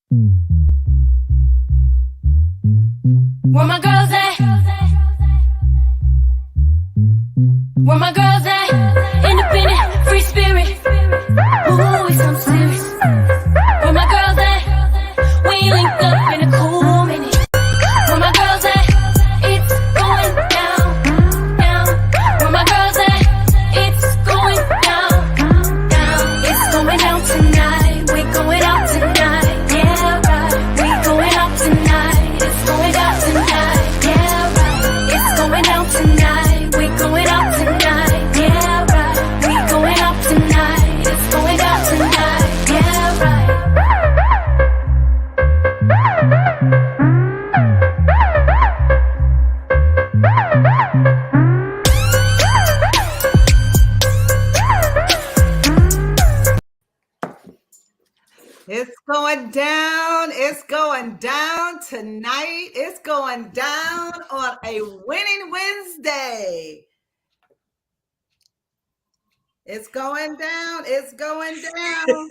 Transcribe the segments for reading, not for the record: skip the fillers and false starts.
Where my girls at? Where my girls at? Independent, free spirit. Ooh, it's something serious. Where my girls at? We link up in a cool minute. Where my girls at? It's going down, down. Where my girls at? It's going down, down. It's going down tonight. We going out tonight. Yeah, right. We going out tonight. It's going down tonight. Yeah, right. It's going down tonight. We going out tonight. Yeah, right. We going out tonight. It's going down tonight. Yeah, right. It's going down. It's going down tonight. It's going down on a winning Wednesday. It's going down. It's going down.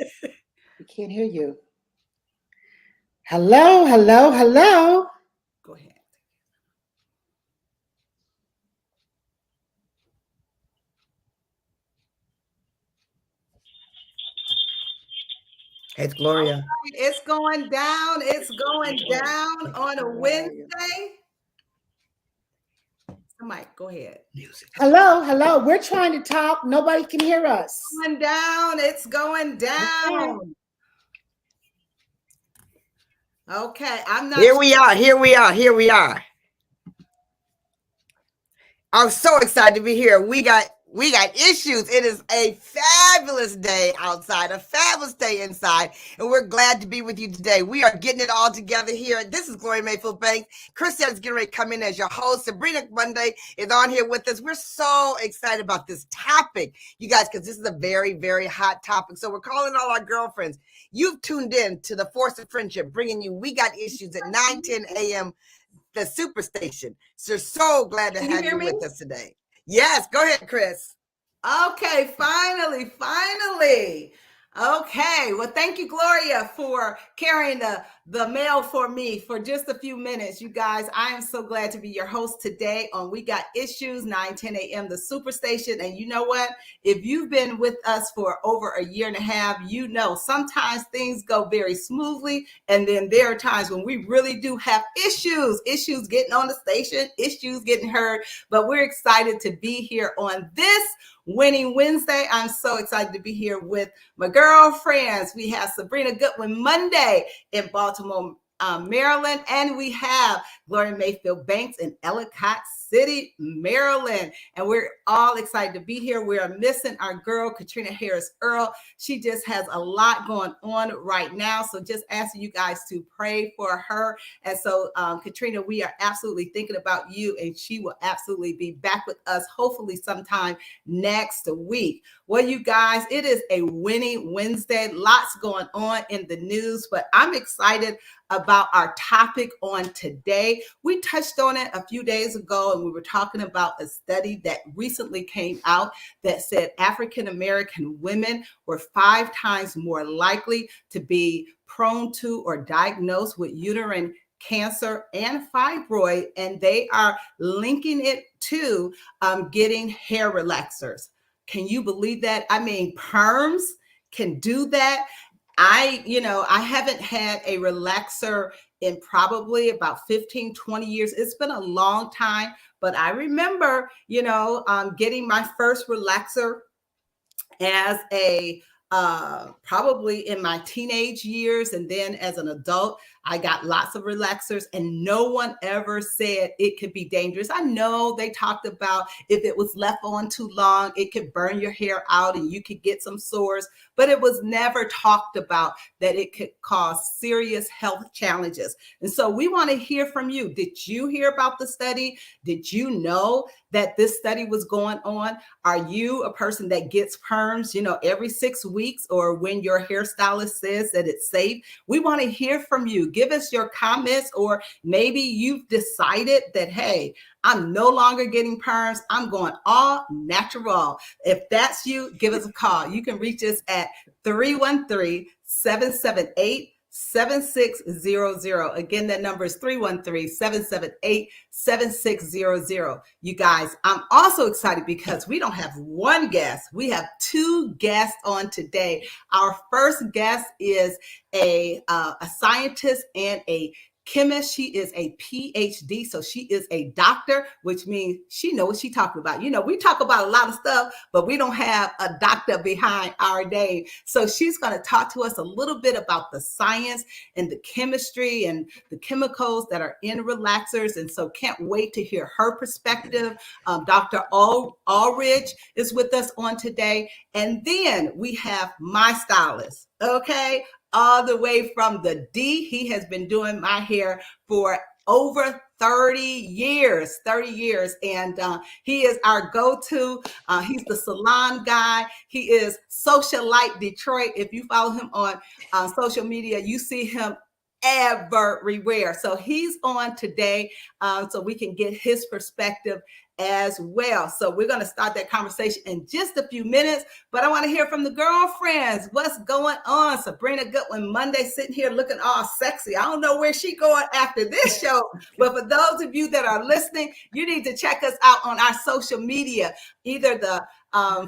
We can't hear you. Hello, hello, hello. Go ahead. It's Gloria. It's going down. It's going down on a Wednesday. Somebody, go ahead. Music. Hello, hello. We're trying to talk. Nobody can hear us. Going down. It's going down. Okay, I'm not. Here we are. Here we are. Here we are. I'm so excited to be here. We got issues. It is a fabulous day outside, a fabulous day inside, and we're glad to be with you today. We are getting it all together here. This is Gloria Mayfield Banks. Crisette is getting ready to come in as your host. Sabrina Monday is on here with us. We're so excited about this topic, you guys, because this is a very, very hot topic. So we're calling all our girlfriends. You've tuned in to the Force of Friendship, bringing you We Got Issues at 9:10 a.m., the Superstation. So glad to have you with us today. Yes, go ahead, Chris. Okay, finally. Okay, well, thank you, Gloria, for carrying the mail for me for just a few minutes. You guys, I am so glad to be your host today on We Got Issues, 9:10 a.m., the Superstation. And you know what? If you've been with us for over a year and a half, you know sometimes things go very smoothly. And then there are times when we really do have issues getting on the station, issues getting heard. But we're excited to be here on this Winning Wednesday. I'm so excited to be here with my girlfriends. We have Sabrina Goodwin Monday in Baltimore, Maryland, and we have Gloria Mayfield Banks in Ellicott City, Maryland. And we're all excited to be here. We are missing our girl, Caterina Harris Earl. She just has a lot going on right now. So just asking you guys to pray for her. And so, Caterina, we are absolutely thinking about you, and she will absolutely be back with us, hopefully sometime next week. Well, you guys, it is a winning Wednesday. Lots going on in the news, but I'm excited about our topic on today. We touched on it a few days ago, and we were talking about a study that recently came out that said African-American women were 5 times more likely to be prone to or diagnosed with uterine cancer and fibroid, and they are linking it to getting hair relaxers. Can you believe that? I mean, perms can do that. I haven't had a relaxer in probably about 15, 20 years. It's been a long time, but I remember, getting my first relaxer as a probably in my teenage years. And then as an adult, I got lots of relaxers, and no one ever said it could be dangerous. I know they talked about if it was left on too long, it could burn your hair out and you could get some sores, but it was never talked about that it could cause serious health challenges. And so we want to hear from you. Did you hear about the study? Did you know that this study was going on? Are you a person that gets perms, every 6 weeks, or when your hairstylist says that it's safe? We want to hear from you. Give us your comments, or maybe you've decided that, hey, I'm no longer getting perms. I'm going all natural. If that's you, give us a call. You can reach us at 313-778 7600. Again, that number is 313-778-7600. You guys, I'm also excited because we don't have one guest. We have two guests on today. Our first guest is a scientist and a chemist. She is a PhD, so she is a doctor, which means she knows what she's talking about. You know, we talk about a lot of stuff, but we don't have a doctor behind our name. So she's going to talk to us a little bit about the science and the chemistry and the chemicals that are in relaxers. And so can't wait to hear her perspective. Dr. Aldridge is with us on today. And then we have my stylist, okay? All the way from the D. He has been doing my hair for over 30 years. And he is our go-to. He's the salon guy. He is Socialite Detroit. If you follow him on social media, you see him everywhere. So he's on today so we can get his perspective as well. So we're going to start that conversation in just a few minutes, but I want to hear from the girlfriends. What's going on? Sabrina Goodwin Monday sitting here looking all sexy. I don't know where she's going after this show, but for those of you that are listening, you need to check us out on our social media, either the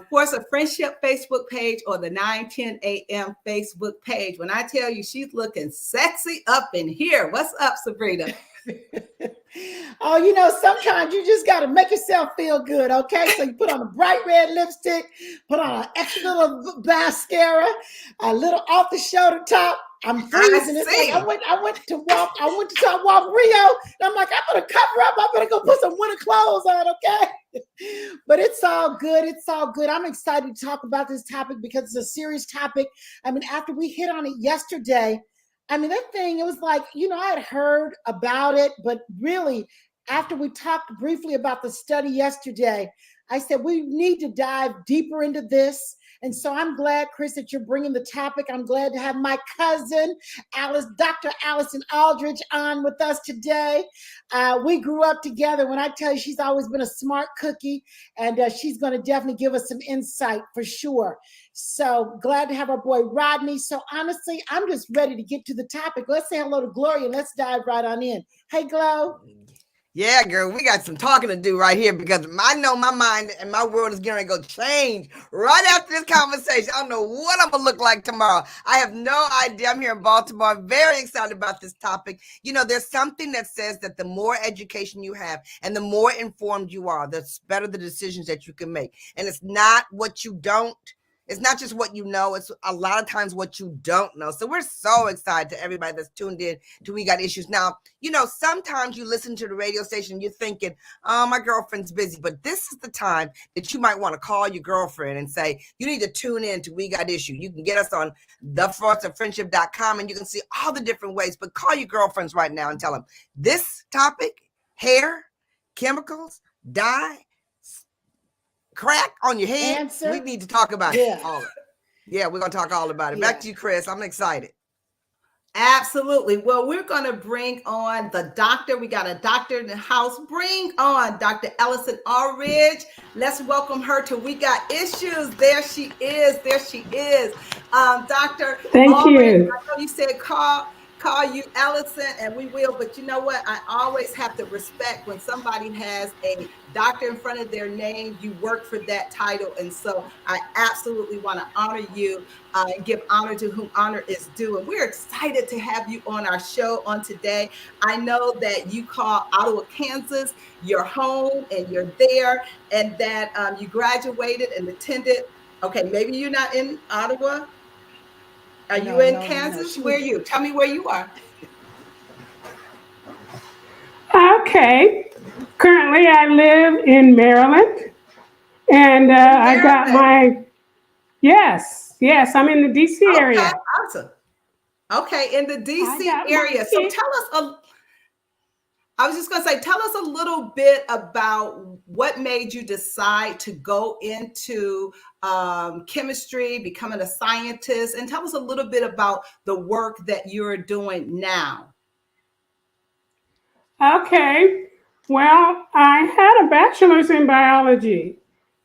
Force of Friendship Facebook page or the 910 AM Facebook page. When I tell you she's looking sexy up in here. What's up, Sabrina? Oh, you know, sometimes you just got to make yourself feel good, okay? So you put on a bright red lipstick, put on an extra little mascara, a little off the shoulder top. I'm freezing. It's like I went to Top Walk Rio, and I'm like, I better cover up. I better go put some winter clothes on, okay? But it's all good. It's all good. I'm excited to talk about this topic because it's a serious topic. I mean, after we hit on it yesterday, I mean, that thing, it was like, you know, I had heard about it, but really, after we talked briefly about the study yesterday, I said, we need to dive deeper into this. And so I'm glad, Chris, that you're bringing the topic. I'm glad to have my cousin, Dr. Allison Aldridge, on with us today. We grew up together. When I tell you, she's always been a smart cookie, and she's going to definitely give us some insight for sure. So glad to have our boy Rodney. So honestly, I'm just ready to get to the topic. Let's say hello to Gloria and let's dive right on in. Hey, Glo. Yeah, girl, we got some talking to do right here because I know my mind and my world is going to go change right after this conversation. I don't know what I'm going to look like tomorrow. I have no idea. I'm here in Baltimore. I'm very excited about this topic. You know, there's something that says that the more education you have and the more informed you are, the better the decisions that you can make. And it's not what you don't. It's not just what you know, it's a lot of times what you don't know. So we're so excited to everybody that's tuned in to We Got Issues. Now, you know, sometimes you listen to the radio station, you're thinking, oh, my girlfriend's busy. But this is the time that you might want to call your girlfriend and say, you need to tune in to We Got Issues. You can get us on theforceoffriendship.com and you can see all the different ways. But call your girlfriends right now and tell them this topic, hair, chemicals, dye, crack on your head. Answer. We need to talk about it. All of it. Yeah, we're going to talk all about it. Yeah. Back to you, Chris. I'm excited. Absolutely. Well, we're going to bring on the doctor. We got a doctor in the house. Bring on Dr. Allison Aldridge. Let's welcome her to We Got Issues. There she is. Doctor. Thank Aldridge, you. I know you said call you Allison, and we will, but you know what? I always have to respect when somebody has a doctor in front of their name. You work for that title, and so I absolutely want to honor you and give honor to whom honor is due. And we're excited to have you on our show on today. I know that you call Ottawa, Kansas, your home, and you're there, and that you graduated and attended. Okay, maybe you're not in Ottawa. Are you in Kansas? Where are you? Tell me where you are. Okay. Currently, I live in Maryland, and I got my, yes, I'm in the D.C. area. Awesome. Okay, in the D.C. area. So tell us, I was just going to say, tell us a little bit about what made you decide to go into chemistry, becoming a scientist, and tell us a little bit about the work that you're doing now. Okay. Well, I had a bachelor's in biology,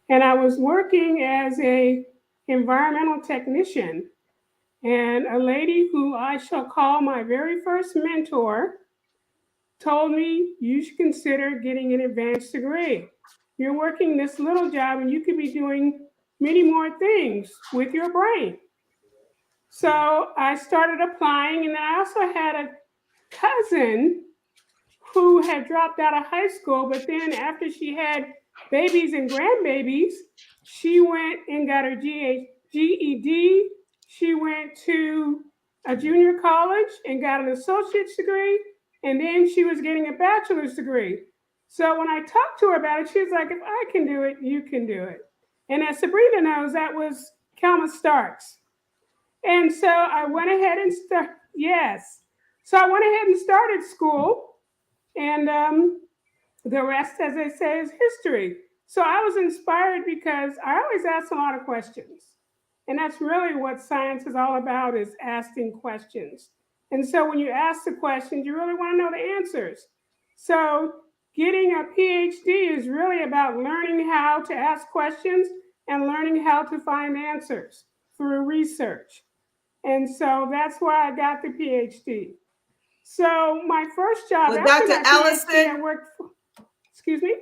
and I was working as a environmental technician. And a lady who I shall call my very first mentor told me, you should consider getting an advanced degree. You're working this little job and you could be doing many more things with your brain. So I started applying, and then I also had a cousin who had dropped out of high school, but then after she had babies and grandbabies, she went and got her GED. She went to a junior college and got an associate's degree, and then she was getting a bachelor's degree. So when I talked to her about it, she was like, if I can do it, you can do it. And as Sabrina knows, that was Kelma Starks. And so I went ahead and So I went ahead and started school. And the rest, as they say, is history. So I was inspired because I always ask a lot of questions. And that's really what science is all about, is asking questions. And so when you ask the questions, you really want to know the answers. So getting a PhD is really about learning how to ask questions and learning how to find answers through research. And so that's why I got the PhD. So my first job Well, after Dr. my PhD, Allison, I worked for, excuse me?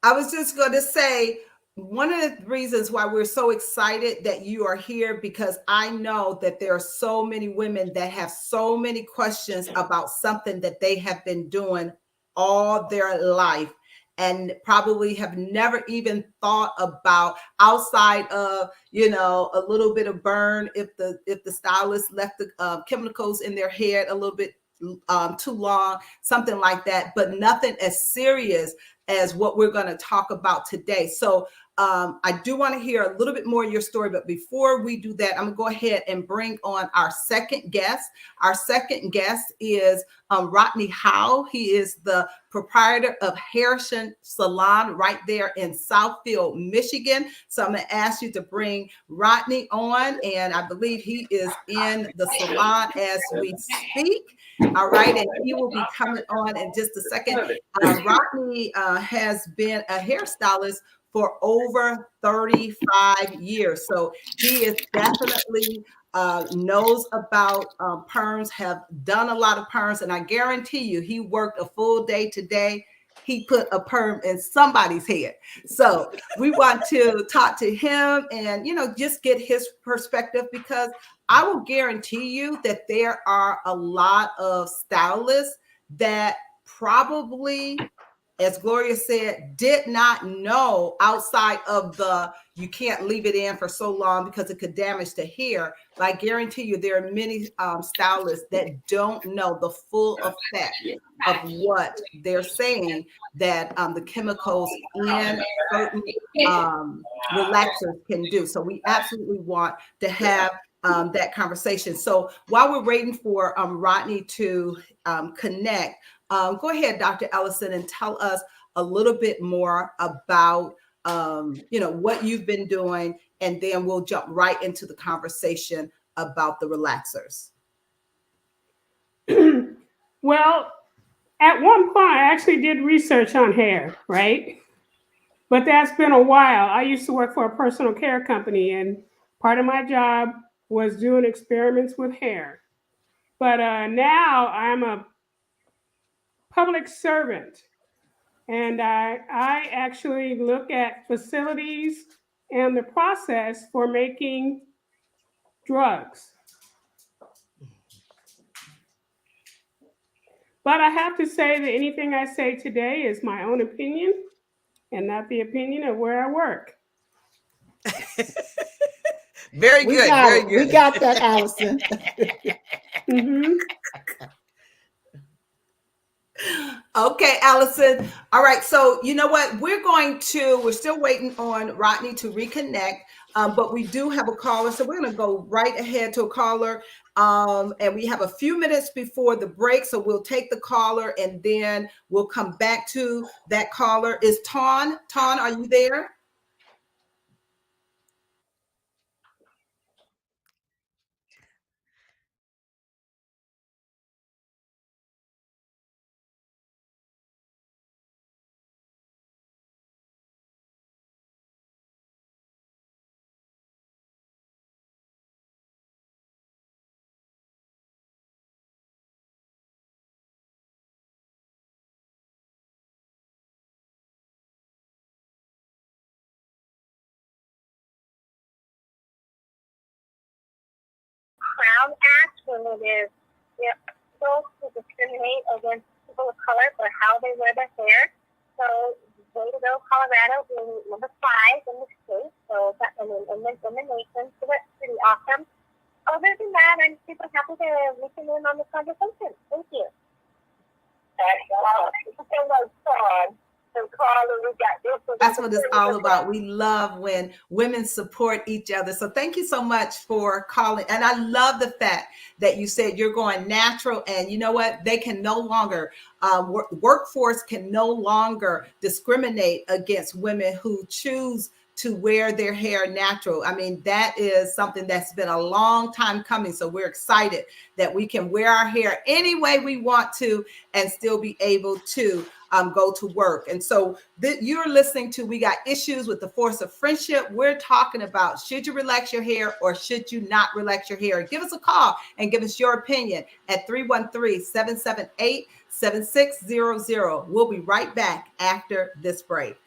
I was just going to say, one of the reasons why we're so excited that you are here, because I know that there are so many women that have so many questions about something that they have been doing all their life and probably have never even thought about, outside of, you know, a little bit of burn if the stylist left the chemicals in their head a little bit too long, something like that, but nothing as serious as what we're going to talk about today. So I do want to hear a little bit more of your story, but before we do that, I'm gonna go ahead and bring on our second guest. Our second guest is Rodney Howe. He is the proprietor of Hairshion Salon right there in Southfield, Michigan. So I'm gonna ask you to bring Rodney on, and I believe he is in the salon as we speak. All right, and he will be coming on in just a second. Rodney has been a hairstylist for over 35 years. So he is definitely knows about perms, have done a lot of perms, and I guarantee you he worked a full day today. He put a perm in somebody's head. So we want to talk to him and, you know, just get his perspective, because I will guarantee you that there are a lot of stylists that probably, as Gloria said, did not know, outside of the, you can't leave it in for so long because it could damage the hair. But I guarantee you there are many stylists that don't know the full effect of what they're saying that the chemicals in certain relaxers can do. So we absolutely want to have that conversation. So while we're waiting for Rodney to connect, go ahead, Dr. Ellison, and tell us a little bit more about, you know, what you've been doing, and then we'll jump right into the conversation about the relaxers. Well, at one point, I actually did research on hair, right? But that's been a while. I used to work for a personal care company, and part of my job was doing experiments with hair. But now I'm a public servant, and I actually look at facilities and the process for making drugs. But I have to say that anything I say today is my own opinion and not the opinion of where I work. Very good. Very good. We got that, Allison. Mm-hmm. Okay, Allison. All right. So you know what? We're still waiting on Rodney to reconnect, but we do have a caller. So we're going to go right ahead to a caller. And we have a few minutes before the break. So we'll take the caller and then we'll come back to that caller. Is Ton? Ton, are you there? Brown Act, when it is illegal to discriminate against people of color for how they wear their hair. So, way to go, Colorado, being number 5 in the state, so that's in the nation, so that's pretty awesome. Other than that, I'm super happy to listen in on this conversation. Thank you. It's so much fun. That's what it's all about. We love when women support each other. So thank you so much for calling. And I love the fact that you said you're going natural, and you know what? They can no longer, workforce can no longer discriminate against women who choose to wear their hair natural. I mean, that is something that's been a long time coming. So we're excited that we can wear our hair any way we want to and still be able to go to work. And so you're listening to We Got Issues with the Force of Friendship. We're talking about, should you relax your hair or should you not relax your hair? Give us a call and give us your opinion at 313-778-7600. We'll be right back after this break.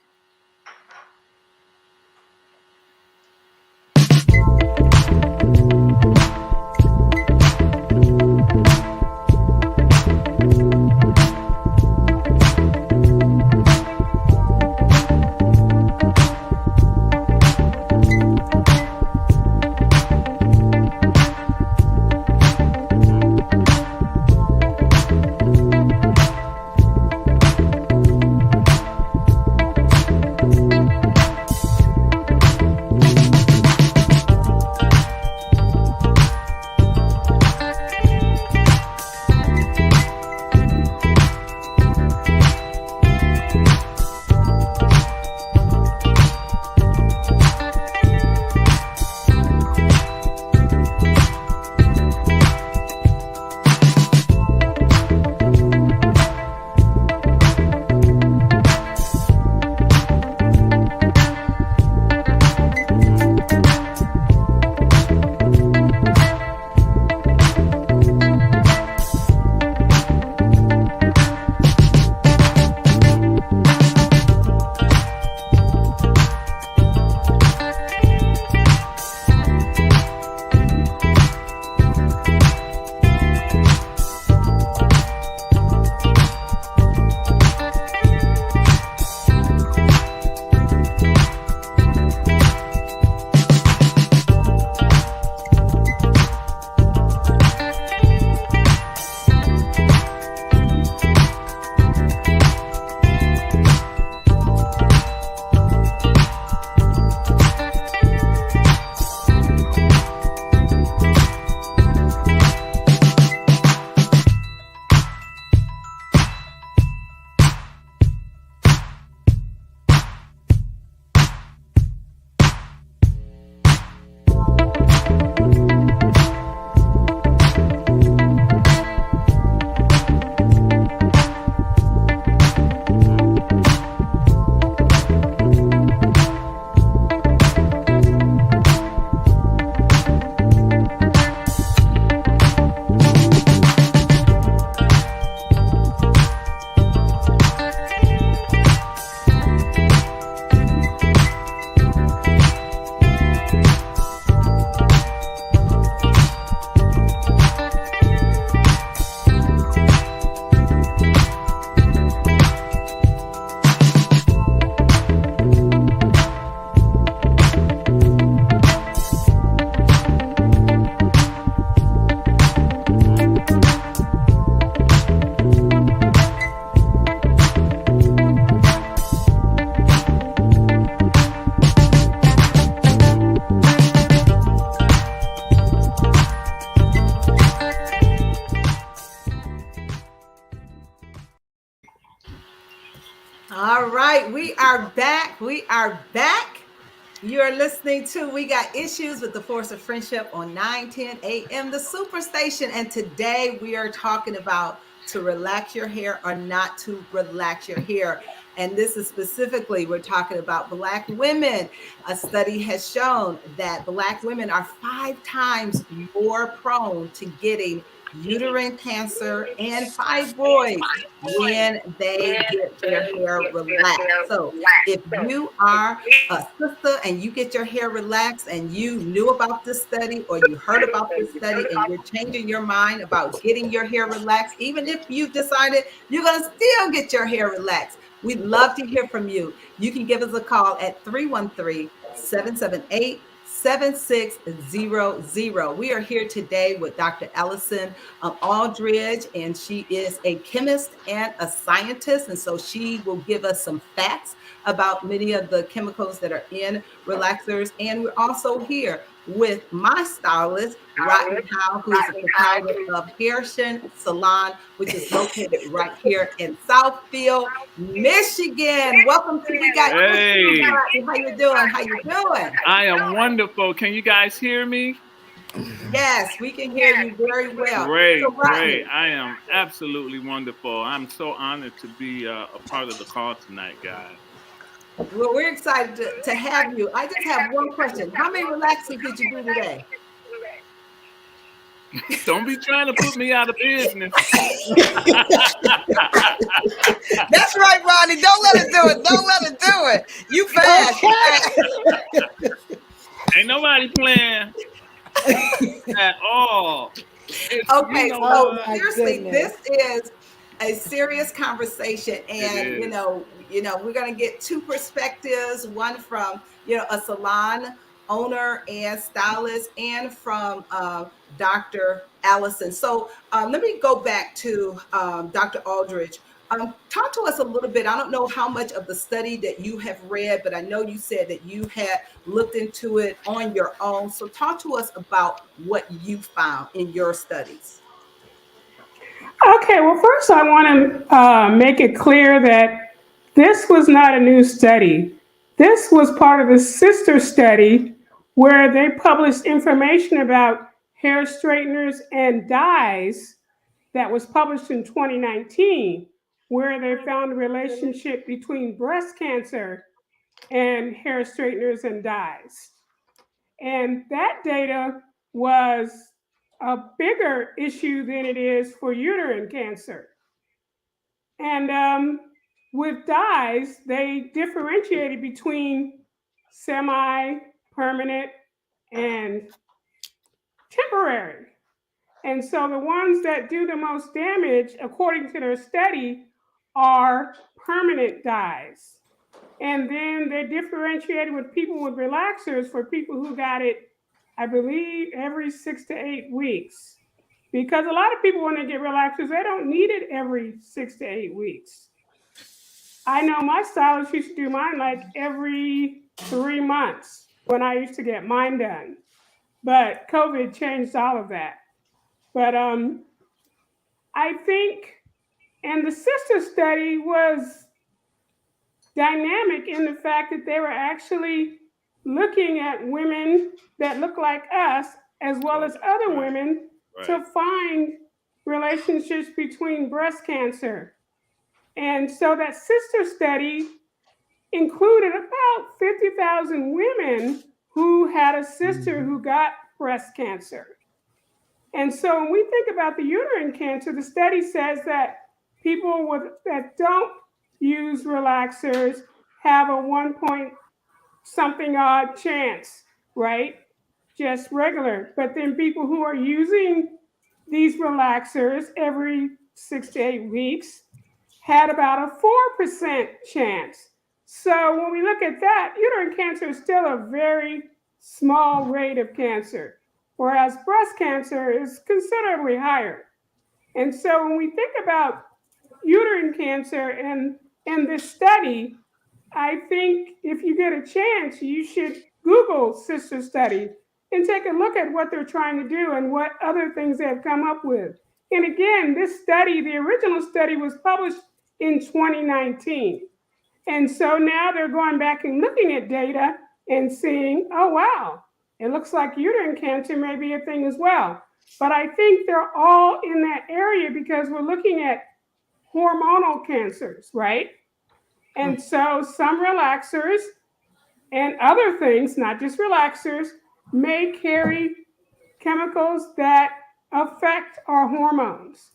All right, we are back. We are back. You're listening to We Got Issues with the Force of Friendship on 910 AM, the Superstation. And today we are talking about to relax your hair or not to relax your hair. And this is specifically, we're talking about Black women. A study has shown that Black women are 5 times more prone to getting uterine cancer, and fibroids when they get their hair relaxed. So if you are a sister and you get your hair relaxed and you knew about this study or you heard about this study and you're changing your mind about getting your hair relaxed, even if you decided you're going to still get your hair relaxed, we'd love to hear from you. You can give us a call at 313-778-7600. We are here today with Dr. Allison Aldridge, and she is a chemist and a scientist. And so she will give us some facts about many of the chemicals that are in relaxers. And we're also here with my stylist, Rodney Howe, who is the proprietor of Hairshion Salon, which is located right here in Southfield, Michigan. Welcome to We Got Hey. Rodney. How you doing? How you doing? I am wonderful. Can you guys hear me? Yes, we can hear you very well. Great, So, Rodney, great. I am absolutely wonderful. I'm so honored to be a part of the call tonight, guys. well, we're excited to have you. I just have one question. How many relaxers did you do today? Don't be trying to put me out of business. That's right, Ronnie. Don't let it do it. Don't let it do it. You fast. Ain't nobody playing at all. Okay, You know so what? seriously, goodness. this is a serious conversation, and It is. we're going to get two perspectives: one from a salon owner and stylist, and from Dr. Allison. So let me go back to Dr. Aldridge. Talk to us a little bit. I don't know how much of the study that you have read, but I know you said that you had looked into it on your own. So talk to us about what you found in your studies. Okay, well, first I want to make it clear that this was not a new study. This was part of the sister study where they published information about hair straighteners and dyes that was published in 2019, where they found a relationship between breast cancer and hair straighteners and dyes. And that data was a bigger issue than it is for uterine cancer. And with dyes, they differentiated between semi-permanent and temporary. And so the ones that do the most damage, according to their study, are permanent dyes. And then they differentiated with people with relaxers for people who got it, I believe, every 6 to 8 weeks. Because a lot of people, when they get relaxers, they don't need it every 6 to 8 weeks. I know my stylist used to do mine like every 3 months when I used to get mine done. But COVID changed all of that. But I think, and the sister study was dynamic in the fact that they were actually looking at women that look like us, as well as other women, to find relationships between breast cancer. And so that sister study included about 50,000 women who had a sister who got breast cancer. And so when we think about the uterine cancer, the study says that people that don't use relaxers have a 1 point something odd chance, right? Just regular. But then people who are using these relaxers every 6 to 8 weeks had about a 4% chance. So when we look at that, uterine cancer is still a very small rate of cancer, whereas breast cancer is considerably higher. And so when we think about uterine cancer and this study, I think if you get a chance, you should Google sister study and take a look at what they're trying to do and what other things they have come up with. And again, this study, the original study, was published in 2019. And so now they're going back and looking at data and seeing, oh, wow, it looks like uterine cancer may be a thing as well. But I think they're all in that area because we're looking at hormonal cancers, right? And so some relaxers and other things, not just relaxers, may carry chemicals that affect our hormones.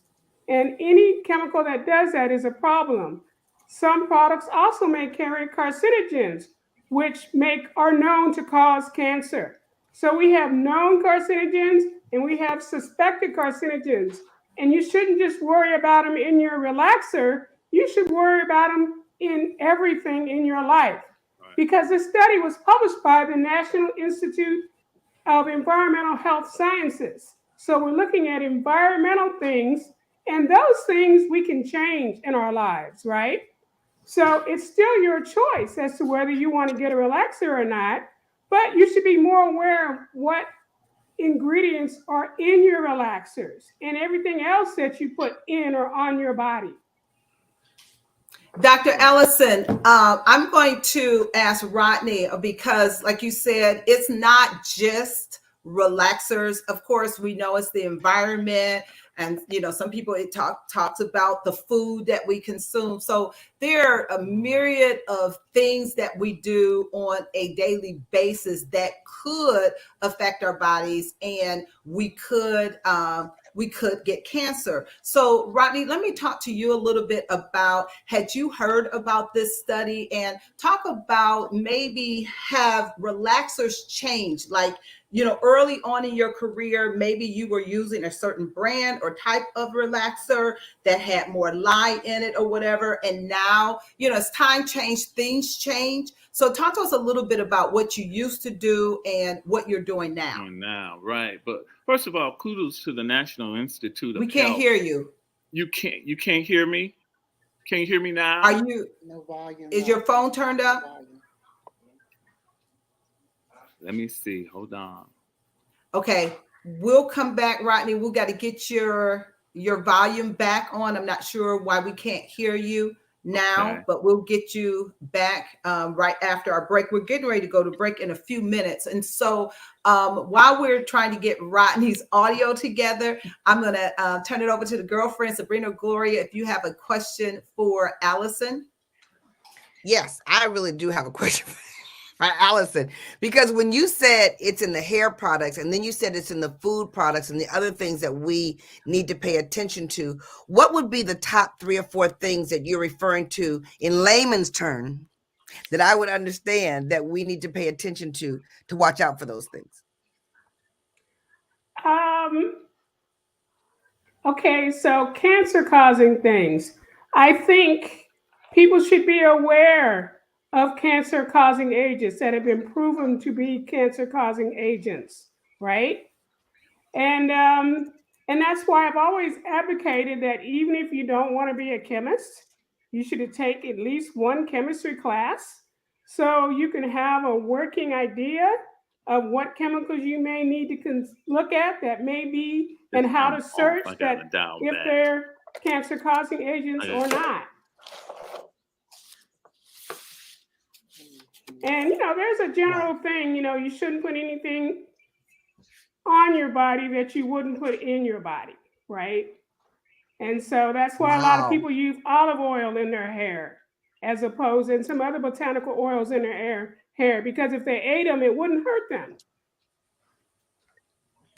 And any chemical that does that is a problem. Some products also may carry carcinogens, which are known to cause cancer. So we have known carcinogens and we have suspected carcinogens. And you shouldn't just worry about them in your relaxer. You should worry about them in everything in your life. Right. Because this study was published by the National Institute of Environmental Health Sciences. So we're looking at environmental things, and those things we can change in our lives, right? So it's still your choice as to whether you want to get a relaxer or not, but you should be more aware of what ingredients are in your relaxers and everything else that you put in or on your body. Dr. Ellison, I'm going to ask Rodney because, like you said, it's not just relaxers. Of course, we know it's the environment, and some people talks about the food that we consume. So there are a myriad of things that we do on a daily basis that could affect our bodies, and we could get cancer. So Rodney, let me talk to you a little bit about, had you heard about this study, and talk about maybe have relaxers changed? Like, early on in your career, maybe you were using a certain brand or type of relaxer that had more lye in it or whatever. And now, as time changed, things change. So talk to us a little bit about what you used to do and what you're doing now. Right. But first of all, kudos to the National Institute of We can't Health. hear you. You can't hear me? Can you hear me now? Are you? No volume. Is your phone turned up? Let me see. Hold on. Okay. We'll come back, Rodney. We've got to get your volume back on. I'm not sure why we can't hear you now, Okay. But we'll get you back right after our break. We're getting ready to go to break in a few minutes. And so while we're trying to get Rodney's audio together, I'm going to turn it over to the girlfriend, Sabrina, Gloria, if you have a question for Allison. Yes, I really do have a question for Allison, because when you said it's in the hair products and then you said it's in the food products and the other things that we need to pay attention to, what would be the top 3 or 4 things that you're referring to in layman's term that I would understand that we need to pay attention to watch out for those things? Okay, so cancer-causing things. I think people should be aware of cancer-causing agents that have been proven to be cancer-causing agents, right? And that's why I've always advocated that even if you don't want to be a chemist, you should take at least one chemistry class so you can have a working idea of what chemicals you may need to look at that may be, and how to search that if they're cancer-causing agents or not. And, there's a general thing, you shouldn't put anything on your body that you wouldn't put in your body, right? And so that's why a lot of people use olive oil in their hair as opposed to some other botanical oils in their hair, because if they ate them, it wouldn't hurt them.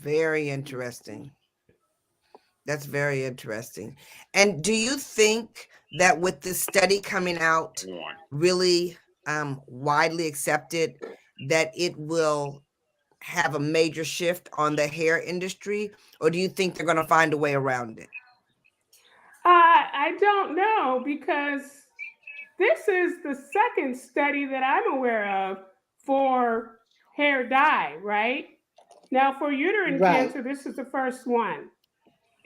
Very interesting. That's very interesting. And do you think that with this study coming out really widely accepted, that it will have a major shift on the hair industry, or do you think they're going to find a way around it? I don't know, because this is the second study that I'm aware of for hair dye, right? Now, for uterine cancer, this is the first one.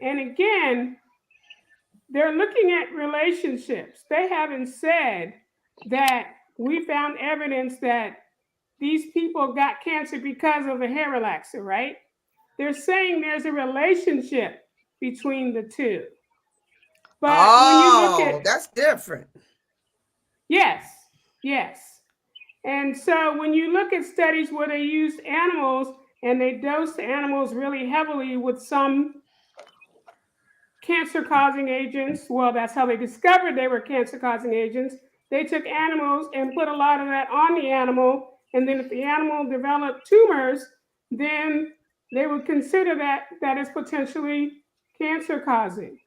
And again, they're looking at relationships. They haven't said that we found evidence that these people got cancer because of a hair relaxer, right? They're saying there's a relationship between the two. But when you look at, that's different. Yes. And so when you look at studies where they used animals and they dosed animals really heavily with some cancer-causing agents, well, that's how they discovered they were cancer-causing agents. They took animals and put a lot of that on the animal, and then if the animal developed tumors, then they would consider that as potentially cancer causing.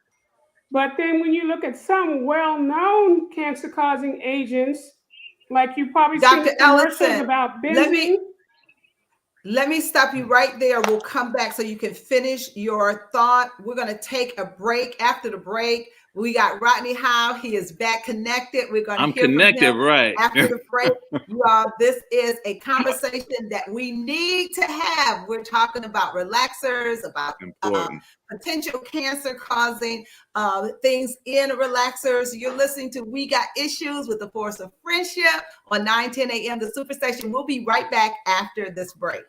But then when you look at some well-known cancer-causing agents, like you probably seen the Dr. commercials Ellison, about let benzene. Let me stop you right there. We'll come back so you can finish your thought. We're going to take a break. After the break, we got Rodney Howe. He is back connected. We're going to hear connected, from him right? after the break. You all, this is a conversation that we need to have. We're talking about relaxers, about potential cancer-causing things in relaxers. You're listening to We Got Issues with the Force of Friendship on 9:10 a.m. The Superstation. We'll be right back after this break.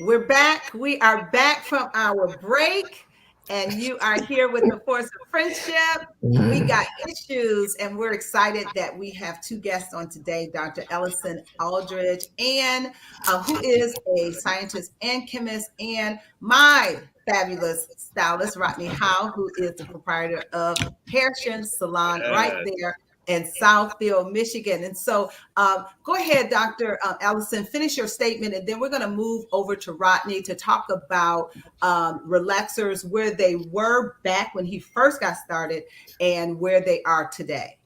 We're back. We are back from our break, and you are here with the Force of Friendship. We got issues, and we're excited that we have two guests on today, Dr. Allison Aldridge, and who is a scientist and chemist, and my fabulous stylist, Rodney Howe, who is the proprietor of Hairshion Salon right there in Southfield, Michigan. And so go ahead, Dr. Allison, finish your statement, and then we're going to move over to Rodney to talk about relaxers, where they were back when he first got started and where they are today.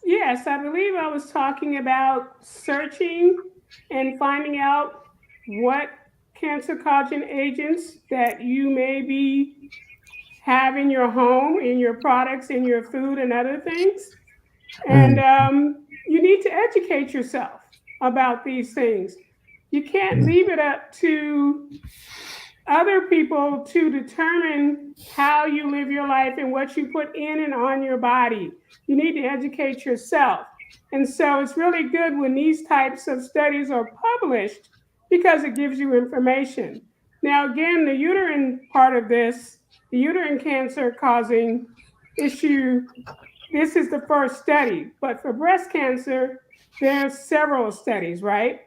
Yes, I believe I was talking about searching and finding out what cancer-causing agents that you may be have in your home, in your products, in your food and other things. And you need to educate yourself about these things. You can't leave it up to other people to determine how you live your life and what you put in and on your body. You need to educate yourself. And so it's really good when these types of studies are published because it gives you information. Now, again, the uterine part of this, the uterine cancer causing issue, this is the first study. But for breast cancer, there's several studies, right?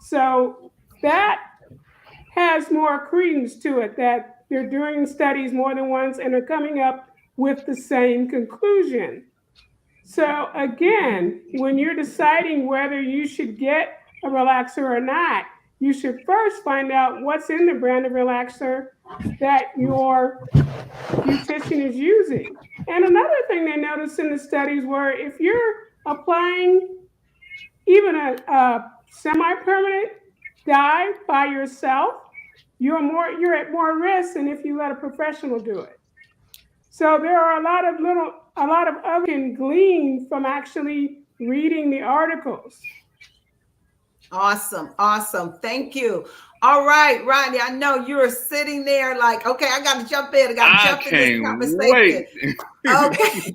So that has more credence to it, that they're doing studies more than once and are coming up with the same conclusion. So again, when you're deciding whether you should get a relaxer or not, you should first find out what's in the brand of relaxer that your beautician is using. And another thing they noticed in the studies were if you're applying even a semi-permanent dye by yourself, you're at more risk than if you let a professional do it. So there are a lot of other can glean from actually reading the articles. Awesome. Thank you. All right, Rodney, I know you're sitting there like, okay, I got to jump in. I got to jump in this conversation. Okay.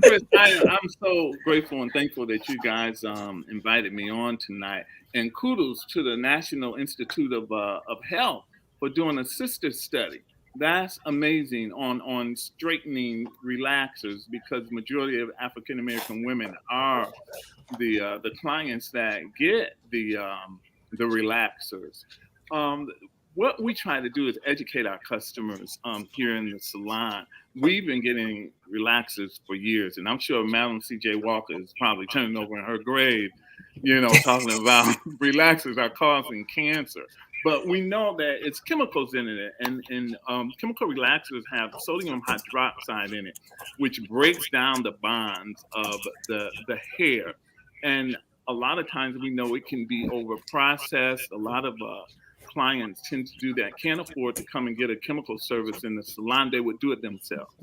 Chris, I'm so grateful and thankful that you guys invited me on tonight. And kudos to the National Institute of Health for doing a sister study. That's amazing on straightening relaxers, because majority of African American women are the clients that get the relaxers. What we try to do is educate our customers here in the salon. We've been getting relaxers for years, and I'm sure Madam C.J. Walker is probably turning over in her grave, talking about relaxers are causing cancer. But we know that it's chemicals in it, and chemical relaxers have sodium hydroxide in it, which breaks down the bonds of the hair. And a lot of times we know it can be over-processed. A lot of clients tend to do that, can't afford to come and get a chemical service in the salon. They would do it themselves.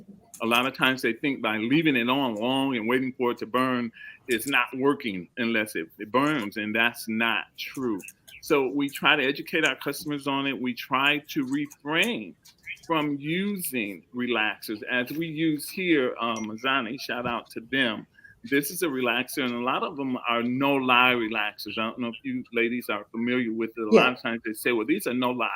A lot of times they think by leaving it on long and waiting for it to burn, it's not working unless it burns, and that's not true. So we try to educate our customers on it. We try to refrain from using relaxers as we use here. Mazzani, shout out to them. This is a relaxer, and a lot of them are no-lie relaxers. I don't know if you ladies are familiar with it. A lot of times they say, well, these are no-lie.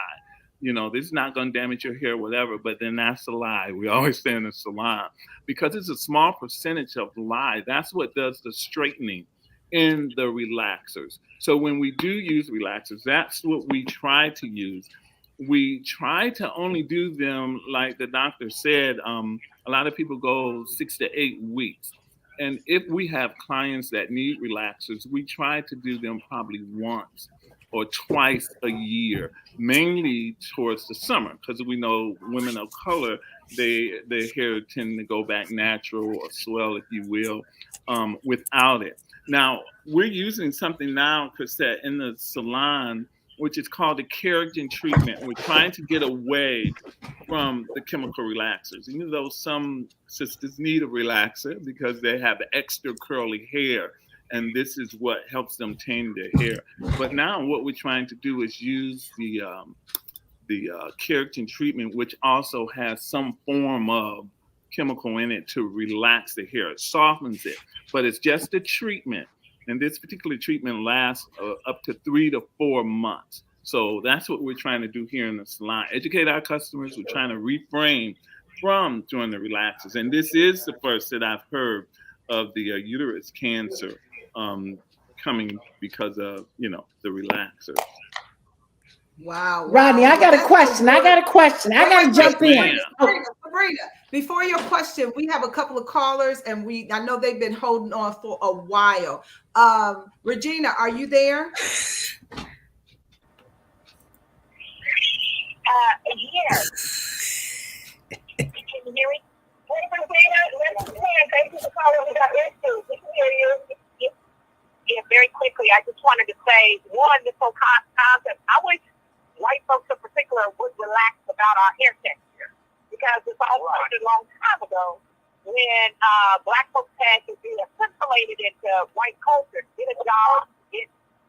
This is not going to damage your hair, whatever, but then that's a lie. We always say in the salon, because it's a small percentage of lie. That's what does the straightening in the relaxers. So when we do use relaxers, that's what we try to use. We try to only do them, like the doctor said, a lot of people go 6 to 8 weeks. And if we have clients that need relaxers, we try to do them probably once or twice a year, mainly towards the summer, because we know women of color, their hair tend to go back natural or swell, if you will, without it. Now, we're using something now, Crisette, in the salon, which is called the keratin treatment. We're trying to get away from the chemical relaxers. Even though some sisters need a relaxer because they have extra curly hair, and this is what helps them tame their hair. But now what we're trying to do is use the keratin treatment, which also has some form of chemical in it to relax the hair. It softens it, but it's just a treatment. And this particular treatment lasts up to 3 to 4 months. So that's what we're trying to do here in the salon. Educate our customers. We're trying to refrain from doing the relaxers. And this is the first that I've heard of the uterus cancer coming because of, the relaxers. Wow. Rodney, I got a question. I got to jump in. Sabrina, before your question, we have a couple of callers, and I know they've been holding on for a while. Regina, are you there? Yes. Can you hear me? Thank you for calling. We got issues. We can hear you. Yeah, very quickly, I just wanted to say, one, this whole concept, I wish white folks in particular would relax about our hair texture, because it's all started a long time ago when black folks had to be assimilated into white culture, get a job, get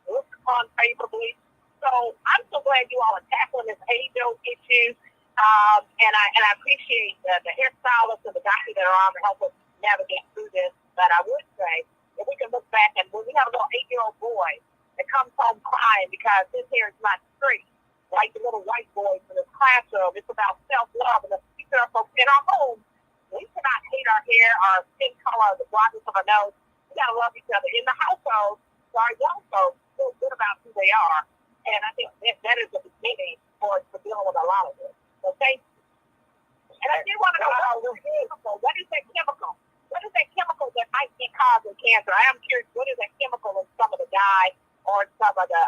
looked upon favorably. So I'm so glad you all are tackling this age-old issue. And I appreciate the hairstylists and the doctors that are on to help us navigate through this. But I would say, if we can look back, and when we have a little 8-year-old boy that comes home crying because his hair is not straight, like the little white boys in his classroom, it's about self-love. And the future of folks in our home, we cannot hate our hair, our skin color, the broadness of our nose. We got to love each other. In the household, so our young folks feel good about who they are. And I think that is a beginning for dealing with a lot of this. So thank you. And I do want to know what is that chemical? What is that chemical that might be causing cancer? I am curious, what is that chemical in some of the dye or some of the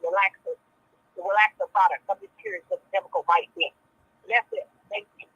relaxer products? I'm just curious what the chemical might be. That's it. Thank you.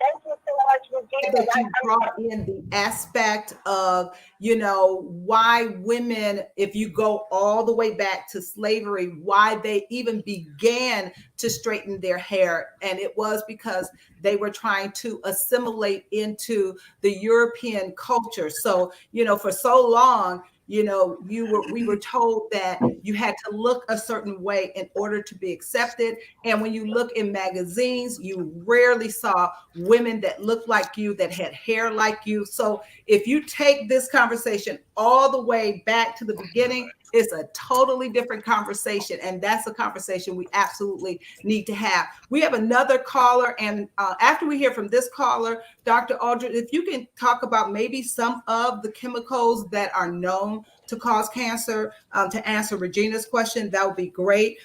Thank you so much, Regina. That you brought in the aspect of, why women, if you go all the way back to slavery, why they even began to straighten their hair. And it was because they were trying to assimilate into the European culture. So, for so long, we were told that you had to look a certain way in order to be accepted. And when you look in magazines, you rarely saw women that looked like you, that had hair like you. So if you take this conversation all the way back to the beginning, it's a totally different conversation. And that's a conversation we absolutely need to have. We have another caller. And after we hear from this caller, Dr. Aldridge, if you can talk about maybe some of the chemicals that are known to cause cancer, to answer Regina's question, that would be great.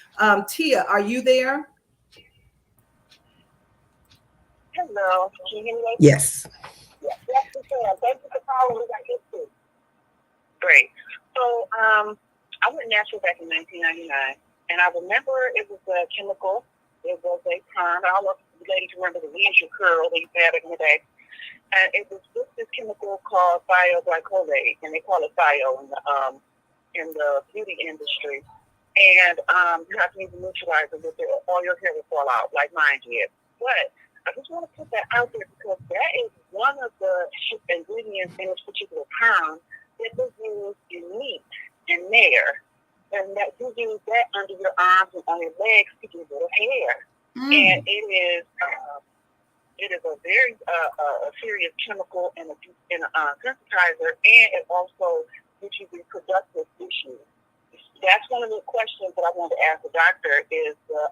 Tia, are you there? Hello. Can you hear me? Yes. Yes, we can. Thank you for calling. We got you too. Great. So I went natural back in 1999, and I remember it was a chemical. It was a term. I don't know if you ladies remember the leisure curl they used to have in the day. And it was just this chemical called thioglycolate, and they call it thio in the beauty industry. And you have to use a neutralizer with it, or your hair will fall out, like mine did. But I just want to put that out there because that is one of the ingredients in this particular term that is used in meat and nair, and that you use that under your arms and on your legs to get rid of hair. And it is a very serious chemical and a sensitizer, and it also gives you reproductive issues. That's one of the questions that I wanted to ask the doctor is the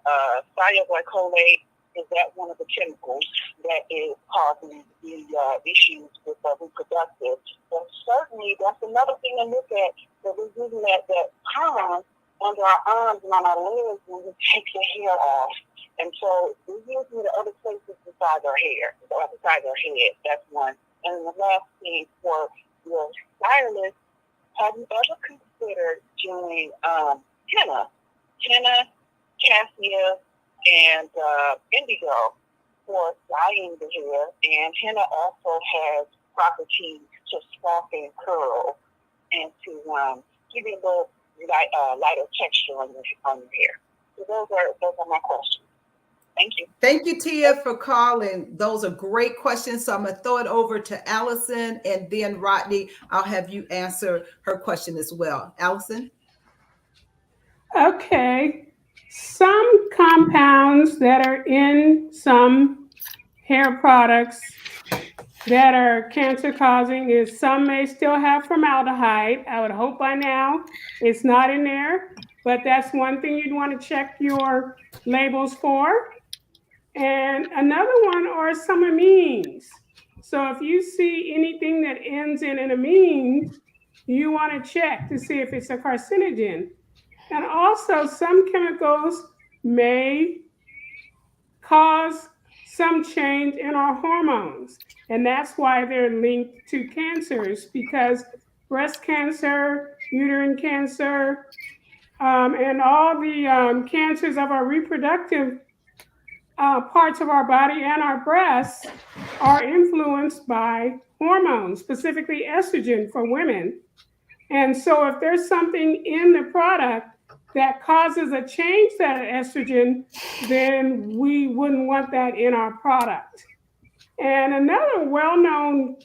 thioglycolate. Is that one of the chemicals that is causing the issues with reproductive? And certainly, that's another thing to look at, that we're using that term under our arms and on our legs when we take the hair off. And so we're using it other places besides our hair, besides our head. That's one. And the last thing for your stylist, have you ever considered doing henna, cassia, and indigo for dyeing the hair? And henna also has properties to soften curl and to give you a little lighter texture on your hair. So those are my questions. Thank you. Thank you, Tia, for calling. Those are great questions. So I'm going to throw it over to Allison, and then Rodney, I'll have you answer her question as well. Allison? Okay. Some compounds that are in some hair products that are cancer causing is some may still have formaldehyde. I would hope by now it's not in there, but that's one thing you'd want to check your labels for. And another one are some amines. So if you see anything that ends in an amine, you want to check to see if it's a carcinogen. And also some chemicals may cause some change in our hormones. And that's why they're linked to cancers, because breast cancer, uterine cancer, and all the cancers of our reproductive parts of our body and our breasts are influenced by hormones, specifically estrogen for women. And so if there's something in the product that causes a change to that estrogen, then we wouldn't want that in our product. And another well-known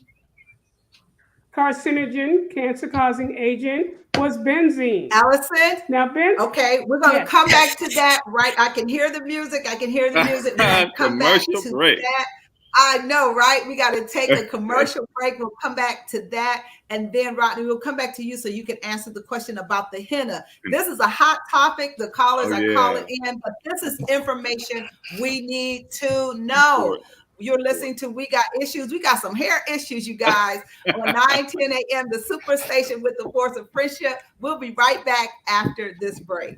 carcinogen, cancer-causing agent, was benzene. Allison? Now, okay, we're going to come back to that, right? I can hear the music. We're going to come back to that. I know, right? We got to take a commercial break. We'll come back to that. And then, Rodney, we'll come back to you so you can answer the question about the henna. This is a hot topic. The callers are calling in, but this is information we need to know. You're listening to We Got Issues. We got some hair issues, you guys, on 9:10 a.m., the Superstation with the Force of Friendship. We'll be right back after this break.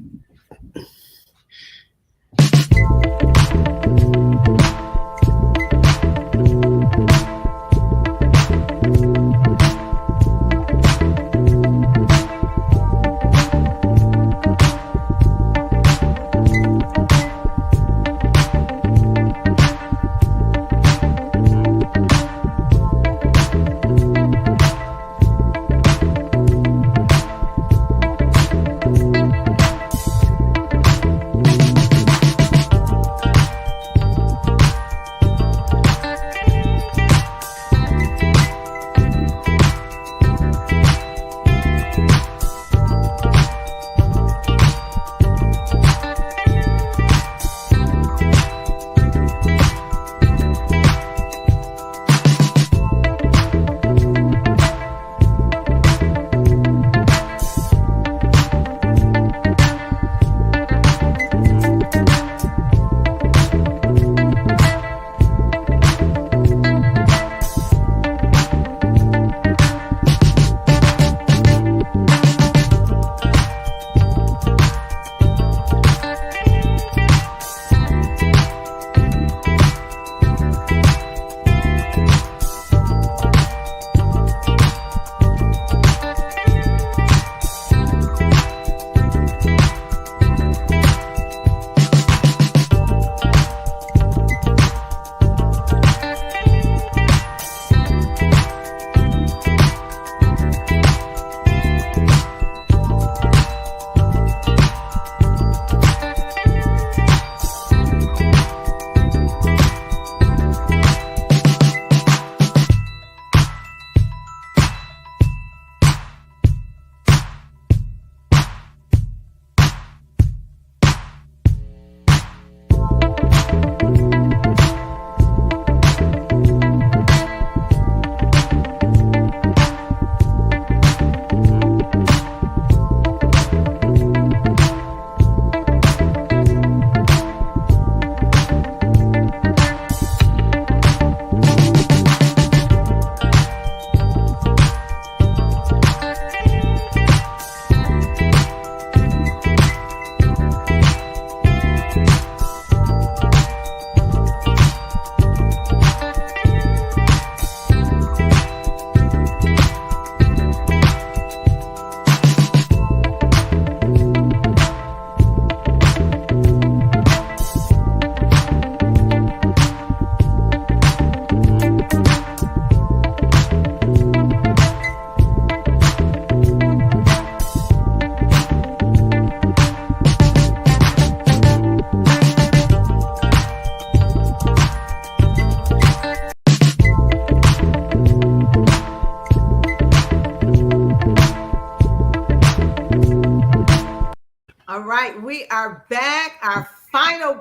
All right, we are back. Our final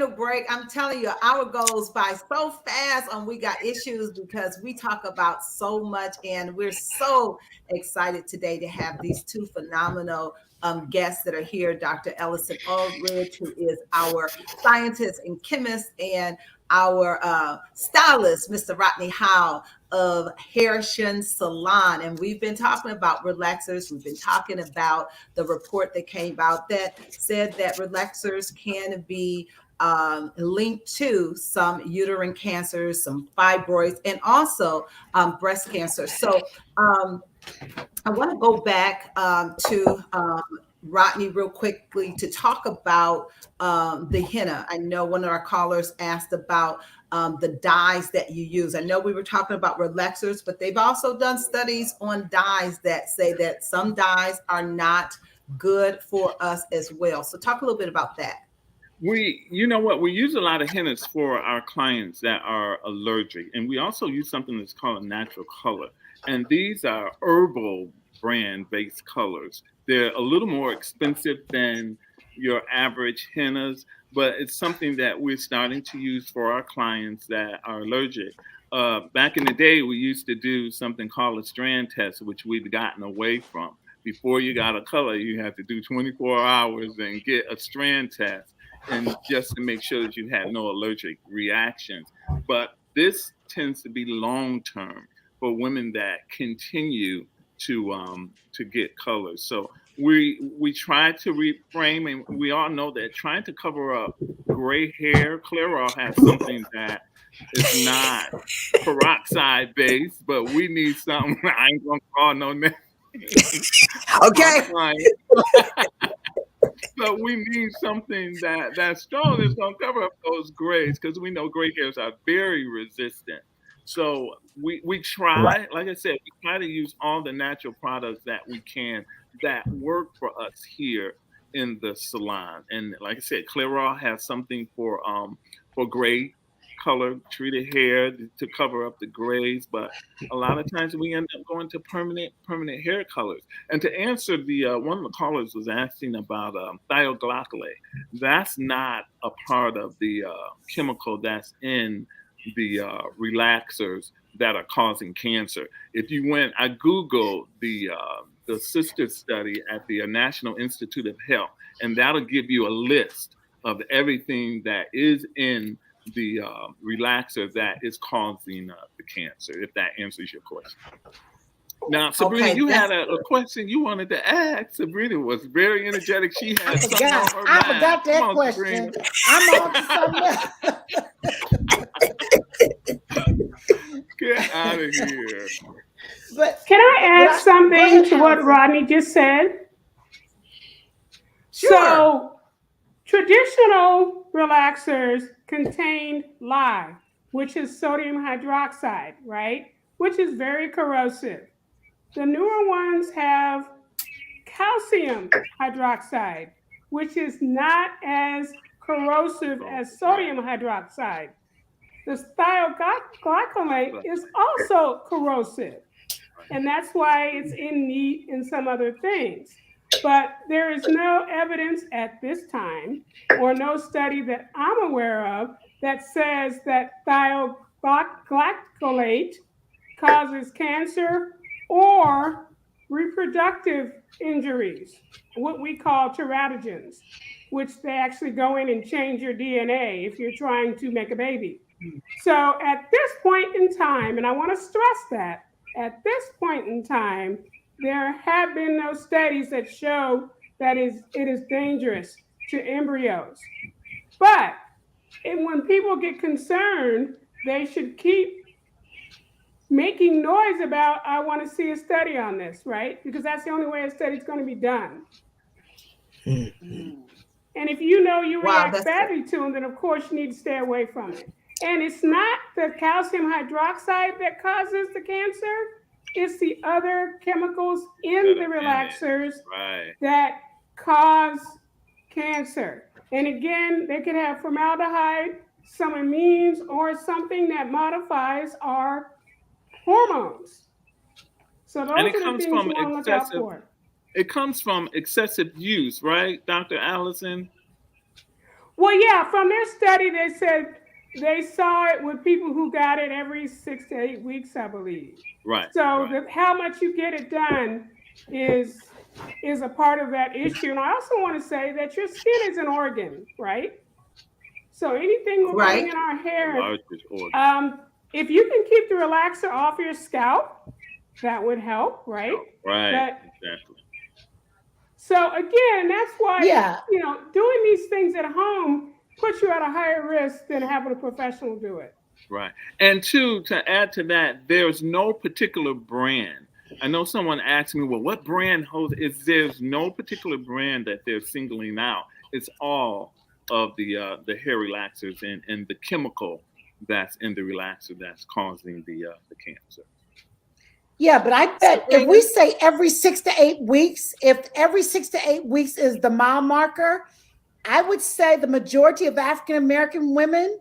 break. I'm telling you, hour goes by so fast on We Got Issues because we talk about so much, and we're so excited today to have these two phenomenal guests that are here. Dr. Allison Aldridge, who is our scientist and chemist, and our stylist, Mr. Rodney Howell of Hairshion Salon. And we've been talking about relaxers. We've been talking about the report that came out that said that relaxers can be linked to some uterine cancers, some fibroids, and also breast cancer. So I want to go back to Rodney real quickly to talk about the henna. I know one of our callers asked about the dyes that you use. I know we were talking about relaxers, but they've also done studies on dyes that say that some dyes are not good for us as well. So talk a little bit about that. You know what? We use a lot of hennas for our clients that are allergic, and we also use something that's called a natural color. And these are herbal brand-based colors. They're a little more expensive than your average hennas, but it's something that we're starting to use for our clients that are allergic. Back in the day, we used to do something called a strand test, which we've gotten away from. Before you got a color, you had to do 24 hours and get a strand test, and just to make sure that you had no allergic reactions. But this tends to be long term for women that continue to get colors. So we try to reframe, and we all know that trying to cover up gray hair, Clairol has something that is not peroxide based, but we need something. I ain't gonna call no name. Okay. But we need something that's strong, that's going to cover up those grays, because we know gray hairs are very resistant. So we try, like I said, we try to use all the natural products that we can that work for us here in the salon. And like I said, Clairol has something for gray color treated hair to cover up the grays, but a lot of times we end up going to permanent hair colors. And to answer the one of the callers was asking about thioglycolate. That's not a part of the chemical that's in the relaxers that are causing cancer. If you went, I Googled the sister study at the National Institute of Health, and that'll give you a list of everything that is in the relaxer that is causing the cancer, if that answers your question. Now, Sabrina, Okay, you had a question you wanted to ask. Sabrina was very energetic. She had I something on her I mind. forgot that Come on, question. Sabrina. I'm on to something else. Get out of here. But Can I add go something ahead, to what Allison. Rodney just said? Sure. So, traditional relaxers contain lye, which is sodium hydroxide, right? Which is very corrosive. The newer ones have calcium hydroxide, which is not as corrosive as sodium hydroxide. The thioglycolate is also corrosive, and that's why it's in meat and some other things. But there is no evidence at this time, or no study that I'm aware of, that says that thioglycolate causes cancer or reproductive injuries, what we call teratogens, which they actually go in and change your DNA if you're trying to make a baby. So at this point in time, and I want to stress that, at this point in time, there have been no studies that show that it is dangerous to embryos. But when people get concerned, they should keep making noise about, I want to see a study on this, right? Because that's the only way a study is going to be done. And if you know you react badly to them, then of course you need to stay away from it. And it's not the calcium hydroxide that causes the cancer. It's the other chemicals in the relaxers that cause cancer. And again, they could have formaldehyde, some amines, or something that modifies our hormones. So those are the things you want to look out for. It comes from excessive use, right, Dr. Allison? Well, yeah, from their study, they said they saw it with people who got it every 6 to 8 weeks, I believe. Right. So how much you get it done is a part of that issue. And I also want to say that your skin is an organ, right? So anything we're putting in our hair, if you can keep the relaxer off your scalp, that would help, right? Right, exactly. So again, that's why, doing these things at home puts you at a higher risk than having a professional do it. Right. And two, to add to that, there's no particular brand. I know someone asked me, well, what brand there's no particular brand that they're singling out. It's all of the hair relaxers and the chemical that's in the relaxer that's causing the cancer. Yeah, but I bet if we say every 6 to 8 weeks, if every 6 to 8 weeks is the mile marker, I would say the majority of African American women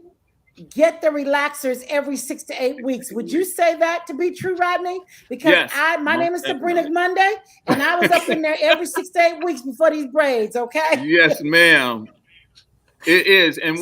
get the relaxers every 6 to 8 weeks. Would you say that to be true, Rodney? Because Yes, my name is Sabrina definitely. Monday, and I was up in there every 6 to 8 weeks before these braids, okay? Yes, ma'am. It is. And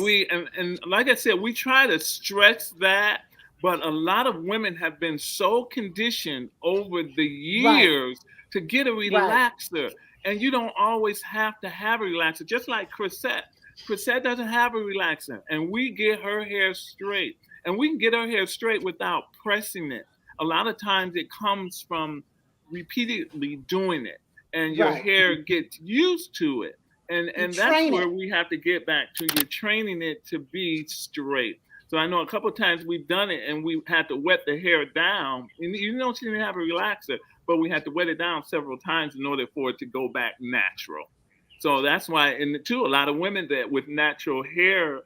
and like I said, we try to stress that, but a lot of women have been so conditioned over the years to get a relaxer. And you don't always have to have a relaxer, just like Crisette. Crisette doesn't have a relaxer, and we get her hair straight. And we can get her hair straight without pressing it. A lot of times it comes from repeatedly doing it, and your hair gets used to it. And that's where we have to get back to. You're training it to be straight. So I know a couple of times we've done it, and we had to wet the hair down. And you don't even have a relaxer, but we had to wet it down several times in order for it to go back natural. So that's why, and too, a lot of women that with natural hair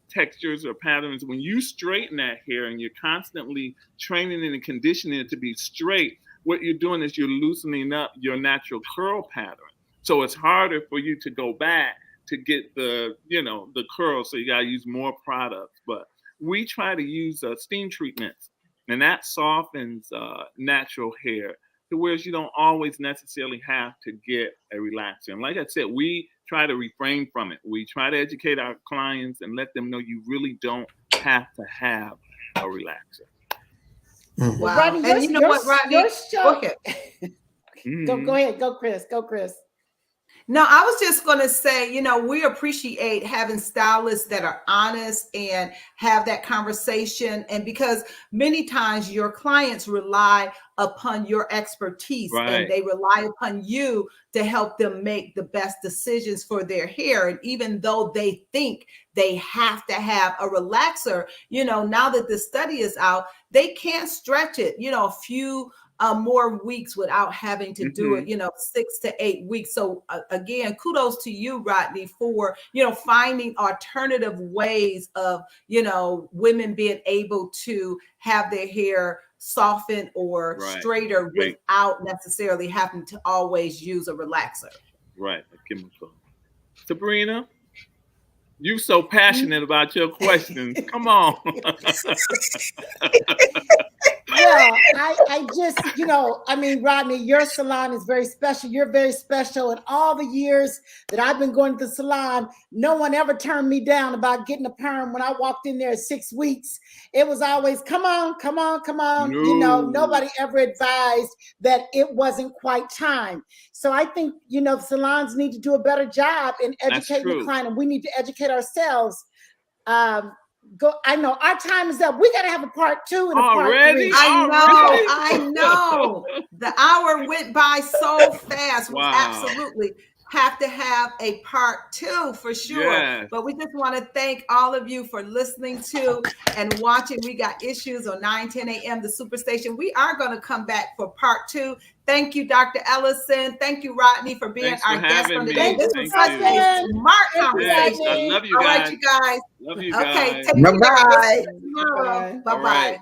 textures or patterns, when you straighten that hair and you're constantly training it and conditioning it to be straight, what you're doing is you're loosening up your natural curl pattern. So it's harder for you to go back to get the curl. So you got to use more products. But we try to use steam treatments, and that softens natural hair, to whereas you don't always necessarily have to get a relaxer. And like I said, we try to refrain from it. We try to educate our clients and let them know you really don't have to have a relaxer. Wow. Well, Rodney, and you know what, Rodney? Go ahead. Go, Chris. No, I was just going to say, we appreciate having stylists that are honest and have that conversation. And because many times your clients rely upon your expertise and they rely upon you to help them make the best decisions for their hair. And even though they think they have to have a relaxer, now that the study is out, they can't stretch it, a few more weeks without having to do it, 6 to 8 weeks. So again, kudos to you, Rodney, for, finding alternative ways of, women being able to have their hair soften or straighter without necessarily having to always use a relaxer. Right, a chemical. Sabrina, you so passionate about your questions. Come on. Yeah, I just, Rodney, your salon is very special. You're very special. In all the years that I've been going to the salon, no one ever turned me down about getting a perm. When I walked in there at 6 weeks, it was always, come on. No. Nobody ever advised that it wasn't quite time. So I think, salons need to do a better job in educating the client, and we need to educate ourselves. I know our time is up. We got to have a part 2 and a part 3. I know. The hour went by so fast. Wow. We absolutely have to have a part 2 for sure. Yes. But we just want to thank all of you for listening to and watching. We got issues on 9:10 a.m. the Superstation. We are going to come back for part 2. Thank you, Dr. Ellison. Thank you, Rodney, for being our guest on today. This was such a smart conversation. I love you guys. All right, you guys. Love you guys. Okay, take care. Bye-bye. Bye-bye.